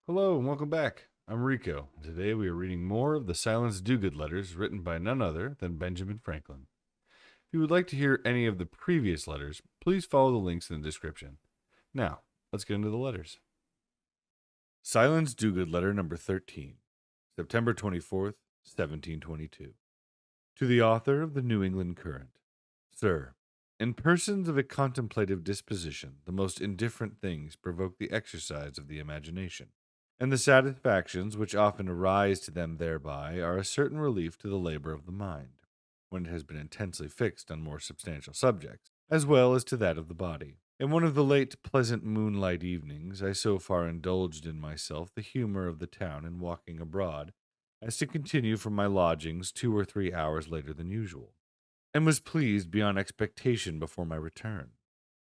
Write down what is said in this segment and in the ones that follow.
Hello and welcome back. I'm Rico, and today we are reading more of the Silence Dogood letters written by none other than Benjamin Franklin. If you would like to hear any of the previous letters, please follow the links in the description. Now, let's get into the letters. Silence Dogood letter number 13, September 24th, 1722. To the author of the New England Current. Sir, in persons of a contemplative disposition, the most indifferent things provoke the exercise of the imagination, and the satisfactions which often arise to them thereby are a certain relief to the labor of the mind, when it has been intensely fixed on more substantial subjects, as well as to that of the body. In one of the late pleasant moonlight evenings, I so far indulged in myself the humor of the town in walking abroad, as to continue from my lodgings 2 or 3 hours later than usual, and was pleased beyond expectation before my return.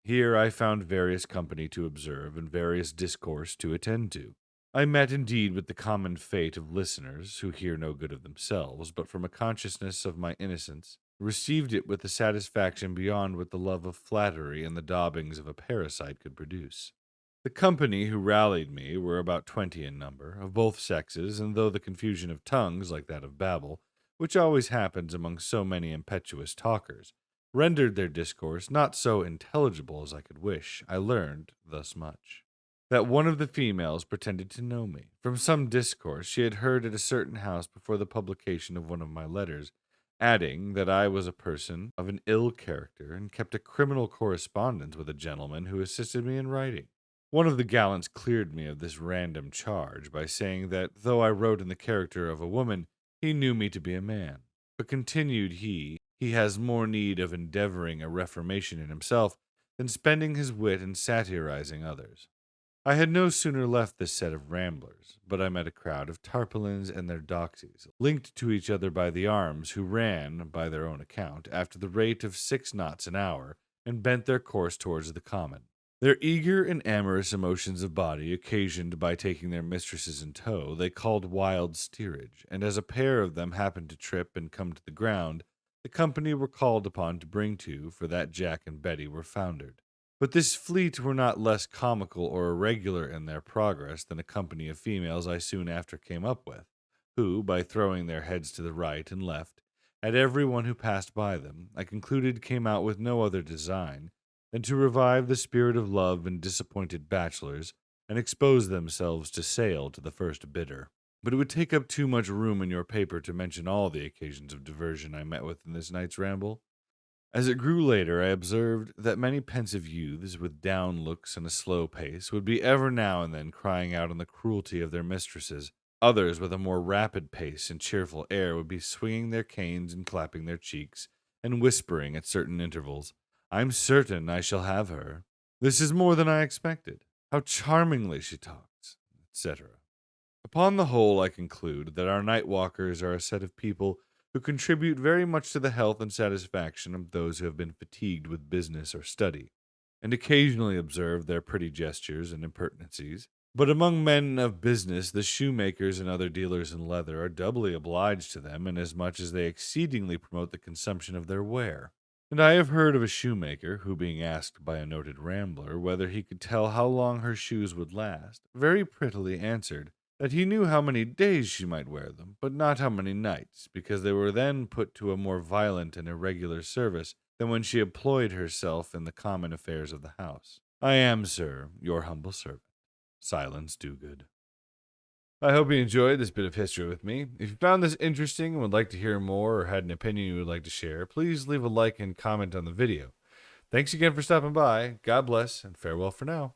Here I found various company to observe and various discourse to attend to. I met indeed with the common fate of listeners who hear no good of themselves, but from a consciousness of my innocence, received it with a satisfaction beyond what the love of flattery and the daubings of a parasite could produce. The company who rallied me were about 20 in number, of both sexes, and though the confusion of tongues, like that of Babel, which always happens among so many impetuous talkers, rendered their discourse not so intelligible as I could wish, I learned thus much: that one of the females pretended to know me, from some discourse she had heard at a certain house before the publication of one of my letters, adding that I was a person of an ill character, and kept a criminal correspondence with a gentleman who assisted me in writing. One of the gallants cleared me of this random charge by saying that, though I wrote in the character of a woman, he knew me to be a man. But continued he has more need of endeavoring a reformation in himself than spending his wit in satirizing others. I had no sooner left this set of ramblers, but I met a crowd of tarpaulins and their doxies, linked to each other by the arms, who ran, by their own account, after the rate of 6 knots an hour, and bent their course towards the common. Their eager and amorous emotions of body, occasioned by taking their mistresses in tow, they called wild steerage, and as a pair of them happened to trip and come to the ground, the company were called upon to bring to, for that Jack and Betty were foundered. But this fleet were not less comical or irregular in their progress than a company of females I soon after came up with, who, by throwing their heads to the right and left, at every one who passed by them, I concluded came out with no other design than to revive the spirit of love in disappointed bachelors, and expose themselves to sale to the first bidder. But it would take up too much room in your paper to mention all the occasions of diversion I met with in this night's ramble. As it grew later, I observed that many pensive youths, with down looks and a slow pace, would be ever now and then crying out on the cruelty of their mistresses. Others, with a more rapid pace and cheerful air, would be swinging their canes and clapping their cheeks, and whispering at certain intervals, "I'm certain I shall have her. This is more than I expected. How charmingly she talks," etc. Upon the whole, I conclude that our night walkers are a set of people who contribute very much to the health and satisfaction of those who have been fatigued with business or study, and occasionally observe their pretty gestures and impertinencies. But among men of business, the shoemakers and other dealers in leather are doubly obliged to them, inasmuch as they exceedingly promote the consumption of their ware. And I have heard of a shoemaker who, being asked by a noted rambler whether he could tell how long her shoes would last, very prettily answered that he knew how many days she might wear them, but not how many nights, because they were then put to a more violent and irregular service than when she employed herself in the common affairs of the house. I am, sir, your humble servant, Silence Dogood. I hope you enjoyed this bit of history with me. If you found this interesting and would like to hear more or had an opinion you would like to share, please leave a like and comment on the video. Thanks again for stopping by. God bless, and farewell for now.